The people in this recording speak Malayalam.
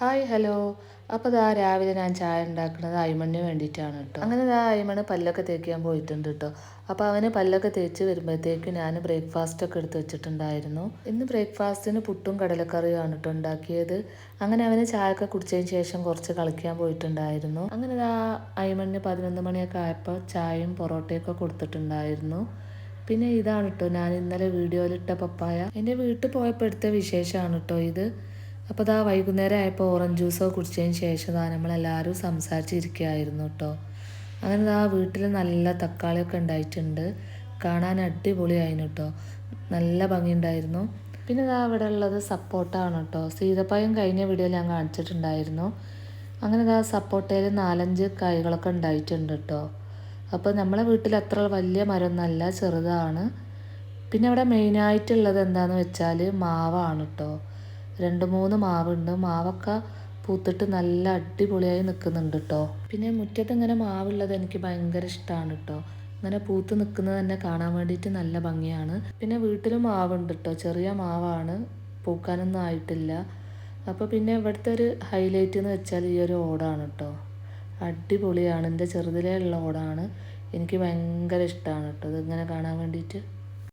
Hi hello. അപ്പോൾ ഇതാ രാവിലെ ഞാൻ ചായ ഉണ്ടാക്കുന്നത് അയ്മണിന് വേണ്ടിയിട്ടാണ് കേട്ടോ. അങ്ങനെ ഇതാ അയ്മണ് പല്ലൊക്കെ തേക്കാൻ പോയിട്ടുണ്ട് കേട്ടോ. അപ്പോൾ അവന് പല്ലൊക്കെ തേച്ച് വരുമ്പോഴത്തേക്ക് ഞാൻ ബ്രേക്ക്ഫാസ്റ്റൊക്കെ എടുത്ത് വെച്ചിട്ടുണ്ടായിരുന്നു. ഇന്ന് ബ്രേക്ക്ഫാസ്റ്റിന് പുട്ടും കടലക്കറിയുമാണ് കേട്ടോ ഉണ്ടാക്കിയത്. അങ്ങനെ അവന് ചായയൊക്കെ കുടിച്ചതിന് ശേഷം കുറച്ച് കളിക്കാൻ പോയിട്ടുണ്ടായിരുന്നു. അങ്ങനെ ഇതാ അയ്മണിന് 11 മണിയൊക്കെ ആയപ്പോൾ ചായയും പൊറോട്ടയൊക്കെ കൊടുത്തിട്ടുണ്ടായിരുന്നു. പിന്നെ ഇതാണ് കേട്ടോ ഞാൻ ഇന്നലെ വീഡിയോയിലിട്ട പപ്പായ. എൻ്റെ വീട്ടിൽ പോയപ്പോൾ എടുത്ത വിശേഷമാണ് കേട്ടോ ഇത്. അപ്പോൾ ഇതാ വൈകുന്നേരം ആയപ്പോൾ ഓറഞ്ച് ജ്യൂസോ കുടിച്ചതിന് ശേഷം നമ്മളെല്ലാവരും സംസാരിച്ചിരിക്കുകയായിരുന്നു കേട്ടോ. അങ്ങനെ ഇതാ വീട്ടിൽ നല്ല തക്കാളിയൊക്കെ ഉണ്ടായിട്ടുണ്ട്. കാണാൻ അടിപൊളിയായിരുന്നു കേട്ടോ. നല്ല ഭംഗിയുണ്ടായിരുന്നു. പിന്നെ ഇതാ ഇവിടെ ഉള്ളത് സപ്പോട്ടയാണ് കേട്ടോ. സീതപ്പഴം കഴിഞ്ഞ വീഡിയോയിൽ ഞാൻ കാണിച്ചിട്ടുണ്ടായിരുന്നു. അങ്ങനെ ഇതാ സപ്പോട്ടയിൽ 4-5 കായ്കളൊക്കെ ഉണ്ടായിട്ടുണ്ട് കേട്ടോ. അപ്പോൾ നമ്മളെ വീട്ടിൽ അത്ര വലിയ മരമൊന്നുമല്ല, ചെറുതാണ്. പിന്നെ ഇവിടെ മെയിനായിട്ടുള്ളത് എന്താണെന്ന് വെച്ചാൽ മാവാണ് കേട്ടോ. 2-3 മാവുണ്ട്. മാവൊക്കെ പൂത്തിട്ട് നല്ല അടിപൊളിയായി നിൽക്കുന്നുണ്ട് കേട്ടോ. പിന്നെ മുറ്റത്ത് ഇങ്ങനെ മാവുള്ളത് എനിക്ക് ഭയങ്കര ഇഷ്ടമാണ് കേട്ടോ. ഇങ്ങനെ പൂത്ത് നിൽക്കുന്നത് തന്നെ കാണാൻ വേണ്ടിയിട്ട് നല്ല ഭംഗിയാണ്. പിന്നെ വീട്ടിലും മാവുണ്ട് കേട്ടോ. ചെറിയ മാവാണ്, പൂക്കാനൊന്നും ആയിട്ടില്ല. അപ്പോൾ പിന്നെ ഇവിടുത്തെ ഒരു ഹൈലൈറ്റ് എന്ന് വെച്ചാൽ ഈ ഒരു ഓടാണ് കേട്ടോ. അടിപൊളിയാണ്. എൻ്റെ ചെറുതിലേ ഉള്ള ഓടാണ്. എനിക്ക് ഭയങ്കര ഇഷ്ടമാണ് കേട്ടോ ഇതിങ്ങനെ കാണാൻ വേണ്ടിയിട്ട്.